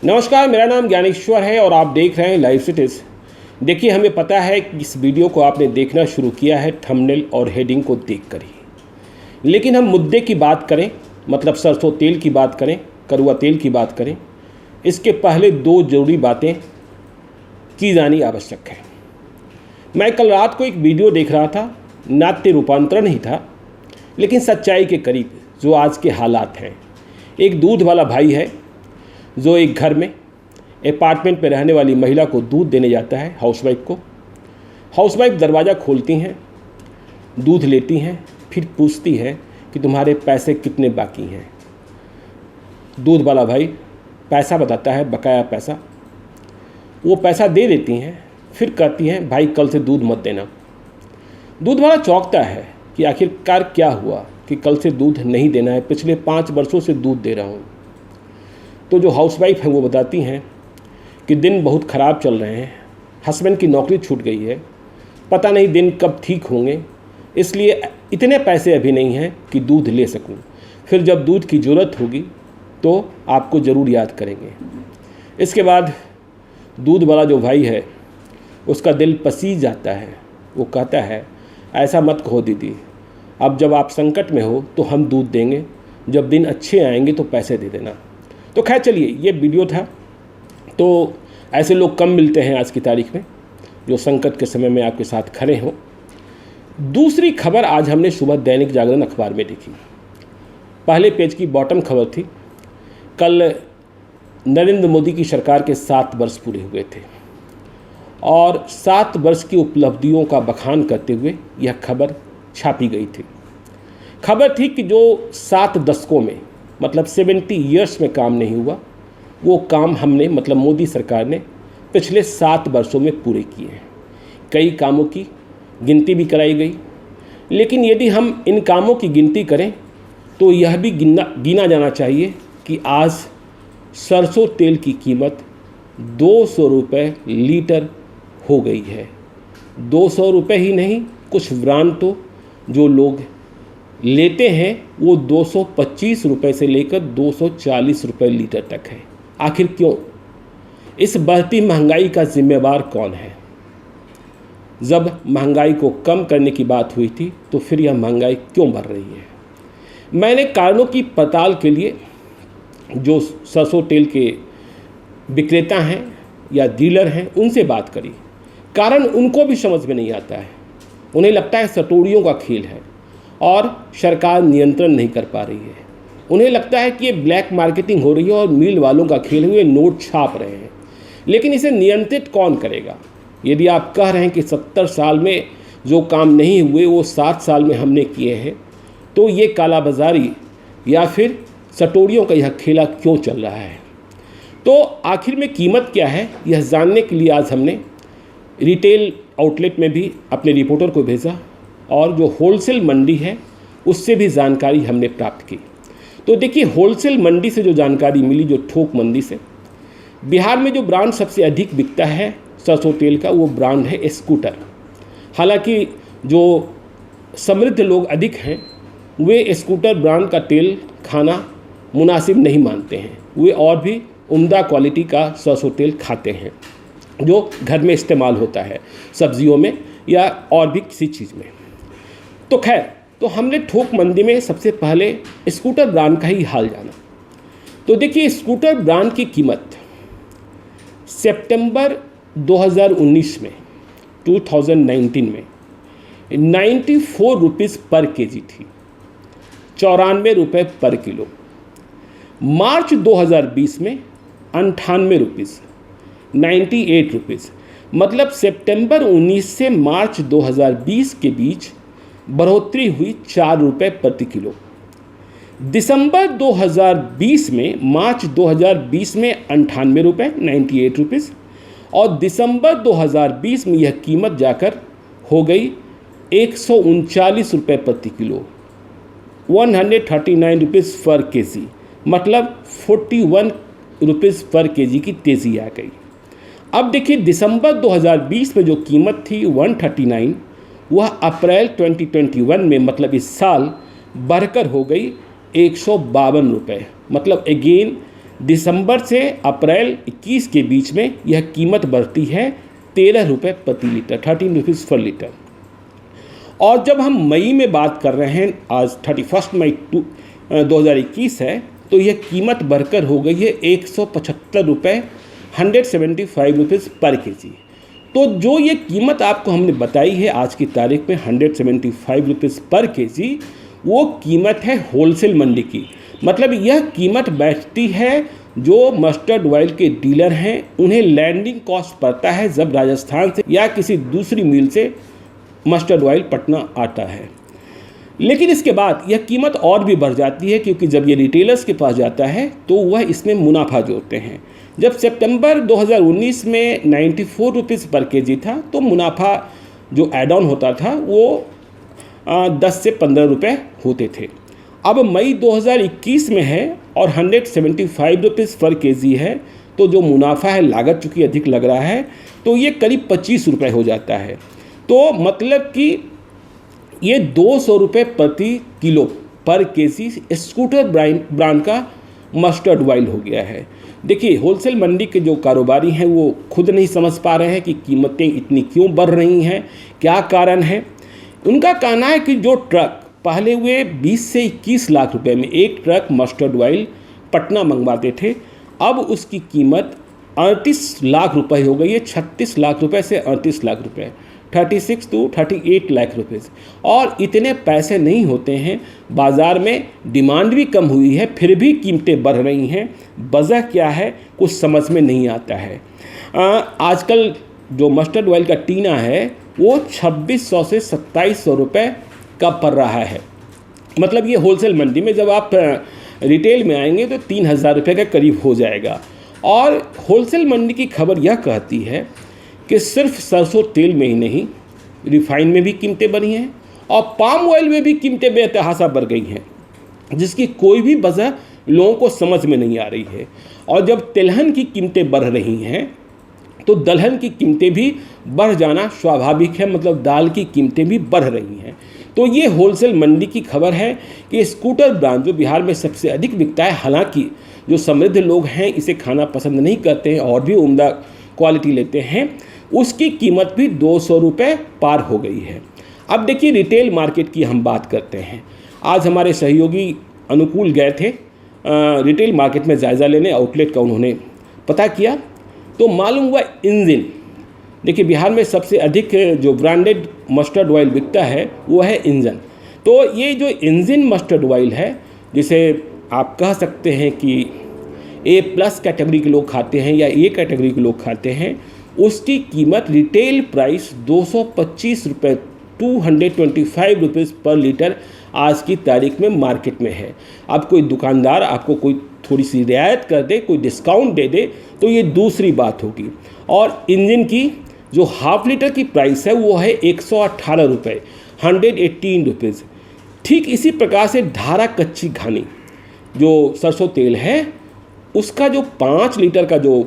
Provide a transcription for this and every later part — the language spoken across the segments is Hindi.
नमस्कार, मेरा नाम ज्ञानेश्वर है और आप देख रहे हैं लाइव सिटीज। देखिए, हमें पता है कि इस वीडियो को आपने देखना शुरू किया है थंबनेल और हेडिंग को देखकर ही, लेकिन हम मुद्दे की बात करें, मतलब सरसों तेल की बात करें, कड़वा तेल की बात करें, इसके पहले दो जरूरी बातें की जानी आवश्यक है। मैं कल रात को एक वीडियो देख रहा था, नाट्य रूपांतरण ही था, लेकिन सच्चाई के करीब जो आज के हालात हैं। एक दूध वाला भाई है जो एक घर में अपार्टमेंट में रहने वाली महिला को दूध देने जाता है, हाउसवाइफ को। हाउसवाइफ दरवाज़ा खोलती हैं, दूध लेती हैं, फिर पूछती है कि तुम्हारे पैसे कितने बाकी हैं। दूध वाला भाई पैसा बताता है, बकाया पैसा। वो पैसा दे देती हैं, फिर कहती हैं भाई कल से दूध मत देना। दूध वाला चौंकता है कि आखिरकार क्या हुआ कि कल से दूध नहीं देना है, पिछले 5 वर्षों से दूध दे रहा हूँ। तो जो हाउसवाइफ हैं वो बताती हैं कि दिन बहुत ख़राब चल रहे हैं, हस्बैंड की नौकरी छूट गई है, पता नहीं दिन कब ठीक होंगे, इसलिए इतने पैसे अभी नहीं हैं कि दूध ले सकूं। फिर जब दूध की ज़रूरत होगी तो आपको ज़रूर याद करेंगे। इसके बाद दूध वाला जो भाई है उसका दिल पसीज जाता है। वो कहता है ऐसा मत कहो दीदी, अब जब आप संकट में हो तो हम दूध देंगे, जब दिन अच्छे आएंगे तो पैसे दे देना। तो खैर चलिए, ये वीडियो था। तो ऐसे लोग कम मिलते हैं आज की तारीख में जो संकट के समय में आपके साथ खड़े हों। दूसरी खबर आज हमने सुबह दैनिक जागरण अखबार में देखी। पहले पेज की बॉटम खबर थी, कल नरेंद्र मोदी की सरकार के 7 वर्ष पूरे हुए थे और 7 वर्ष की उपलब्धियों का बखान करते हुए यह खबर छापी गई थी। खबर थी कि जो 7 दशकों में, मतलब 70 ईयर्स में काम नहीं हुआ, वो काम हमने, मतलब मोदी सरकार ने पिछले 7 वर्षों में पूरे किए हैं। कई कामों की गिनती भी कराई गई, लेकिन यदि हम इन कामों की गिनती करें तो यह भी गिना जाना चाहिए कि आज सरसों तेल की कीमत 200 रुपये लीटर हो गई है। 200 रुपये ही नहीं, कुछ ब्रांड तो जो लोग लेते हैं वो 225 रुपये से लेकर 240 रुपये लीटर तक है। आखिर क्यों? इस बढ़ती महंगाई का जिम्मेवार कौन है? जब महंगाई को कम करने की बात हुई थी तो फिर यह महंगाई क्यों बढ़ रही है? मैंने कारणों की पड़ताल के लिए जो सरसों तेल के विक्रेता हैं या डीलर हैं उनसे बात करी। कारण उनको भी समझ में नहीं आता है। उन्हें लगता है सटोरियों का खेल है और सरकार नियंत्रण नहीं कर पा रही है। उन्हें लगता है कि ये ब्लैक मार्केटिंग हो रही है और मिल वालों का खेल हुए नोट छाप रहे हैं। लेकिन इसे नियंत्रित कौन करेगा? यदि आप कह रहे हैं कि 70 साल में जो काम नहीं हुए वो 7 साल में हमने किए हैं, तो ये कालाबाजारी या फिर सटोरियों का यह खेला क्यों चल रहा है? तो आखिर में कीमत क्या है, यह जानने के लिए आज हमने रिटेल आउटलेट में भी अपने रिपोर्टर को भेजा और जो होलसेल मंडी है उससे भी जानकारी हमने प्राप्त की। तो देखिए, होलसेल मंडी से जो जानकारी मिली, जो थोक मंडी से, बिहार में जो ब्रांड सबसे अधिक बिकता है सरसों तेल का, वो ब्रांड है स्कूटर। हालांकि जो समृद्ध लोग अधिक हैं वे स्कूटर ब्रांड का तेल खाना मुनासिब नहीं मानते हैं। वे और भी उम्दा क्वालिटी का सरसों तेल खाते हैं जो घर में इस्तेमाल होता है, सब्जियों में या और भी किसी चीज़ में। तो खैर, तो हमने थोक मंडी में सबसे पहले स्कूटर ब्रांड का ही हाल जाना। तो देखिए, स्कूटर ब्रांड की कीमत सितंबर 2019 में 2019 में 94 रुपीज़ पर केजी थी, 94 रुपये पर किलो। मार्च 2020 में 98 रुपीज़, 98 रुपीज़। मतलब सितंबर 19 से मार्च 2020 के बीच बढ़ोतरी हुई 4 रुपये प्रति किलो। दिसंबर 2020 में मार्च 2020 में 98 रुपये, 98 रुपीज़, और दिसंबर 2020 में यह कीमत जाकर हो गई 139 रुपये प्रति किलो, 139 रुपीज़ पर केजी। मतलब 41 रुपीज़ पर केजी की तेज़ी आ गई। अब देखिए, दिसंबर 2020 में जो कीमत थी 139, वह अप्रैल 2021 में, मतलब इस साल, बढ़कर हो गई 152 रुपये। मतलब अगेन दिसंबर से अप्रैल 21 के बीच में यह कीमत बढ़ती है 13 रुपये प्रति लीटर, 13 रुपीज़ पर लीटर। और जब हम मई में बात कर रहे हैं, आज 31 मई 2021 है, तो यह कीमत बढ़कर हो गई है 175 रुपये, 175 रुपीज़ पर केजी। तो जो ये कीमत आपको हमने बताई है आज की तारीख में 175 रुपीज़ पर केजी, वो कीमत है होलसेल मंडी की। मतलब यह कीमत बैठती है जो मस्टर्ड ऑयल के डीलर हैं, उन्हें लैंडिंग कॉस्ट पड़ता है जब राजस्थान से या किसी दूसरी मिल से मस्टर्ड ऑयल पटना आता है। लेकिन इसके बाद यह कीमत और भी बढ़ जाती है, क्योंकि जब ये रिटेलर्स के पास जाता है तो वह इसमें मुनाफा जोड़ते हैं। जब सितंबर 2019 में 94 रुपीज़ पर केजी था, तो मुनाफा जो एड ऑन होता था वो 10 से 15 रुपये होते थे। अब मई 2021 में है और 175 रुपीज़ पर केजी है, तो जो मुनाफा है, लागत चूँकि अधिक लग रहा है, तो ये करीब 25 रुपये हो जाता है। तो मतलब कि ये 200 रुपये प्रति किलो पर केजी स्कूटर ब्रांड का मस्टर्ड ऑयल हो गया है। देखिए, होलसेल मंडी के जो कारोबारी हैं वो खुद नहीं समझ पा रहे हैं कि कीमतें इतनी क्यों बढ़ रही हैं, क्या कारण है। उनका कहना है कि जो ट्रक पहले हुए 20 से 21 लाख रुपए में एक ट्रक मस्टर्ड ऑयल पटना मंगवाते थे, अब उसकी कीमत 38 लाख रुपए हो गई है। 36 लाख रुपए से 38 लाख रुपए, 36 to 38 लाख रुपीज़। और इतने पैसे नहीं होते हैं, बाज़ार में डिमांड भी कम हुई है, फिर भी कीमतें बढ़ रही हैं। वजह क्या है, कुछ समझ में नहीं आता है। आजकल जो मस्टर्ड ऑयल का टीना है वो 2600 से 2700 रुपये का पड़ रहा है। मतलब ये होलसेल मंडी में, जब आप रिटेल में आएंगे तो 3000 रुपये के करीब हो जाएगा। और होलसेल मंडी की खबर यह कहती है कि सिर्फ सरसों तेल में ही नहीं, रिफाइन में भी कीमतें बढ़ी हैं और पाम ऑयल में भी कीमतें बेतहाशा बढ़ गई हैं, जिसकी कोई भी वजह लोगों को समझ में नहीं आ रही है। और जब तिलहन की कीमतें बढ़ रही हैं तो दलहन की कीमतें भी बढ़ जाना स्वाभाविक है, मतलब दाल की कीमतें भी बढ़ रही हैं। तो ये होलसेल मंडी की खबर है कि स्कूटर ब्रांड जो बिहार में सबसे अधिक बिकता है, हालांकि जो समृद्ध लोग हैं इसे खाना पसंद नहीं करते हैं और भी उम्दा क्वालिटी लेते हैं, उसकी कीमत भी 200 रुपये पार हो गई है। अब देखिए, रिटेल मार्केट की हम बात करते हैं। आज हमारे सहयोगी अनुकूल गए थे रिटेल मार्केट में जायज़ा लेने, आउटलेट का उन्होंने पता किया तो मालूम हुआ इंजन। देखिए, बिहार में सबसे अधिक जो ब्रांडेड मस्टर्ड ऑयल बिकता है वो है इंजन। तो ये जो इंजन मस्टर्ड ऑयल है, जिसे आप कह सकते हैं कि A+ कैटेगरी के लोग खाते हैं या A कैटेगरी के लोग खाते हैं, उसकी कीमत रिटेल प्राइस 225 रुपये, 225 रुपीज़ पर लीटर आज की तारीख में मार्केट में है। अब कोई दुकानदार आपको कोई थोड़ी सी रियायत कर दे, कोई डिस्काउंट दे दे, तो ये दूसरी बात होगी। और इंजन की जो हाफ लीटर की प्राइस है वो है 118 रुपये, 118 रुपीज़। ठीक इसी प्रकार से धारा कच्ची घानी जो सरसों तेल है, उसका जो 5 लीटर का जो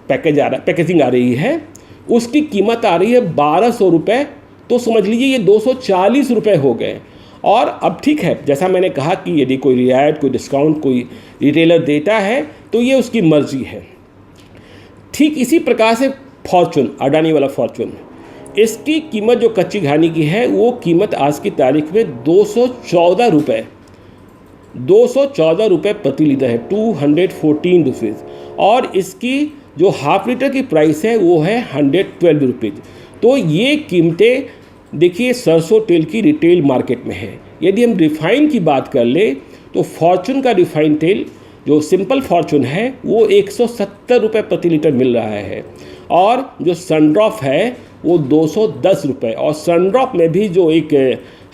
पैकेजिंग आ रही है, उसकी कीमत आ रही है 1200 रुपये। तो समझ लीजिए ये 240 रुपये हो गए। और अब ठीक है, जैसा मैंने कहा कि यदि कोई रियायत, कोई डिस्काउंट कोई रिटेलर देता है तो ये उसकी मर्जी है। ठीक इसी प्रकार से फॉर्चून, अडानी वाला फॉर्चून, इसकी कीमत जो कच्ची घानी की है वो कीमत आज की तारीख में 214 रुपये, 214 रुपये प्रति लीटर है, 214 रुपीज़। और इसकी जो हाफ लीटर की प्राइस है वो है 112 रुपीज़। तो ये कीमतें देखिए सरसों तेल की रिटेल मार्केट में है। यदि हम रिफ़ाइन की बात कर ले तो फॉर्चून का रिफ़ाइन तेल जो सिंपल फॉर्चून है वो 170 रुपये प्रति लीटर मिल रहा है। और जो सनड्रॉप है वो 210 रुपये। और सनड्रॉप में भी जो एक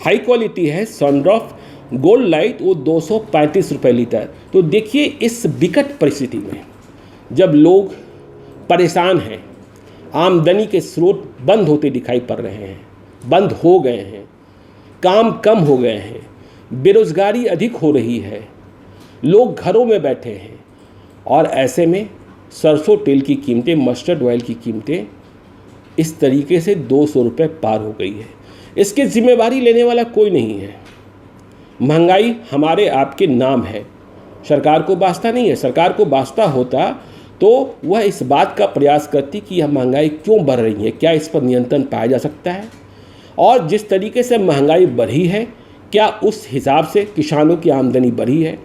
हाई क्वालिटी है सनड्रॉप गोल्ड लाइट, वो 235 रुपये लीटर। तो देखिए, इस विकट परिस्थिति में जब लोग परेशान हैं, आमदनी के स्रोत बंद होते दिखाई पड़ रहे हैं, बंद हो गए हैं, काम कम हो गए हैं, बेरोज़गारी अधिक हो रही है, लोग घरों में बैठे हैं, और ऐसे में सरसों तेल की कीमतें, मस्टर्ड ऑयल की कीमतें इस तरीके से 200 रुपये पार हो गई है। इसकी जिम्मेवारी लेने वाला कोई नहीं है। महंगाई हमारे आपके नाम है सरकार को वास्ता नहीं है। सरकार को वास्ता होता तो वह इस बात का प्रयास करती कि यह महंगाई क्यों बढ़ रही है, क्या इस पर नियंत्रण पाया जा सकता है, और जिस तरीके से महंगाई बढ़ी है क्या उस हिसाब से किसानों की आमदनी बढ़ी है।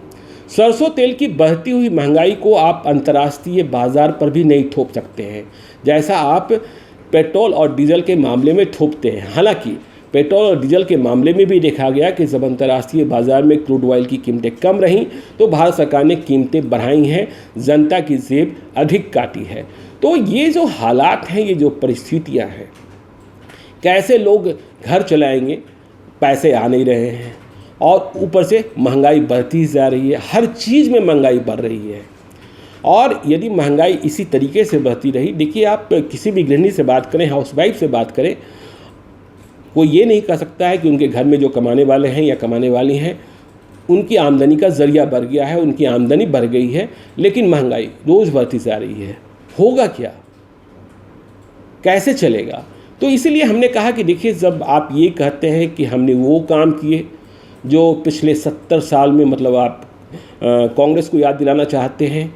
सरसों तेल की बढ़ती हुई महंगाई को आप अंतर्राष्ट्रीय बाज़ार पर भी नहीं थोप सकते हैं, जैसा आप पेट्रोल और डीजल के मामले में थोपते हैं। हालांकि पेट्रोल और डीजल के मामले में भी देखा गया कि जब अंतर्राष्ट्रीय बाज़ार में क्रूड ऑयल की कीमतें कम रहीं तो भारत सरकार ने कीमतें बढ़ाई हैं, जनता की जेब अधिक काटी है। तो ये जो हालात हैं, ये जो परिस्थितियाँ हैं, कैसे लोग घर चलाएंगे, पैसे आ नहीं रहे हैं और ऊपर से महंगाई बढ़ती जा रही है, हर चीज़ में महंगाई बढ़ रही है। और यदि महंगाई इसी तरीके से बढ़ती रही, देखिए आप किसी भी गृहिणी से बात करें, हाउसवाइफ से बात करें, वो ये नहीं कह सकता है कि उनके घर में जो कमाने वाले हैं या कमाने वाली हैं उनकी आमदनी का ज़रिया बढ़ गया है, उनकी आमदनी बढ़ गई है, लेकिन महंगाई रोज़ बढ़ती जा रही है। होगा क्या, कैसे चलेगा? तो इसीलिए हमने कहा कि देखिए, जब आप ये कहते हैं कि हमने वो काम किए जो पिछले 70 साल में, मतलब आप कांग्रेस को याद दिलाना चाहते हैं,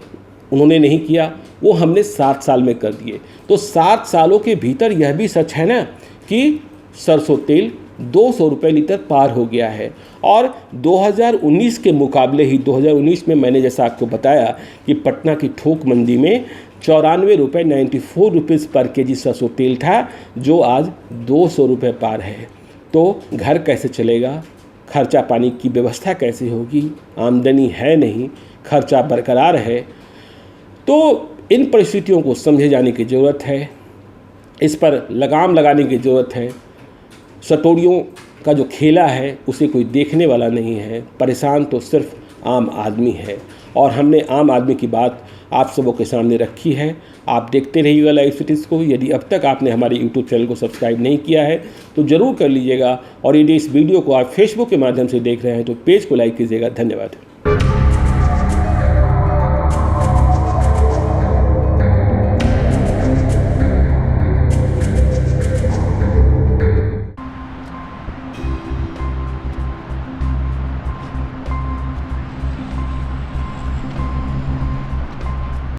उन्होंने नहीं किया, वो हमने 7 साल में कर दिए। तो 7 सालों के भीतर यह भी सच है ना कि सरसों तेल 200 रुपये लीटर पार हो गया है। और 2019 के मुकाबले ही 2019 में मैंने जैसा आपको बताया कि पटना की थोक मंडी में 94 रुपये 94 रुपीज़ पर केजी सरसों तेल था, जो आज 200 रुपये पार है। तो घर कैसे चलेगा, खर्चा पानी की व्यवस्था कैसे होगी, आमदनी है नहीं, खर्चा बरकरार है। तो इन परिस्थितियों को समझे जाने की ज़रूरत है, इस पर लगाम लगाने की ज़रूरत है। सटोरियों का जो खेला है उसे कोई देखने वाला नहीं है, परेशान तो सिर्फ आम आदमी है। और हमने आम आदमी की बात आप सबों के सामने रखी है। आप देखते रहिएगा लाइव सिटीज़ को। यदि अब तक आपने हमारे यूट्यूब चैनल को सब्सक्राइब नहीं किया है तो ज़रूर कर लीजिएगा, और यदि इस वीडियो को आप फेसबुक के माध्यम से देख रहे हैं तो पेज को लाइक कीजिएगा। धन्यवाद।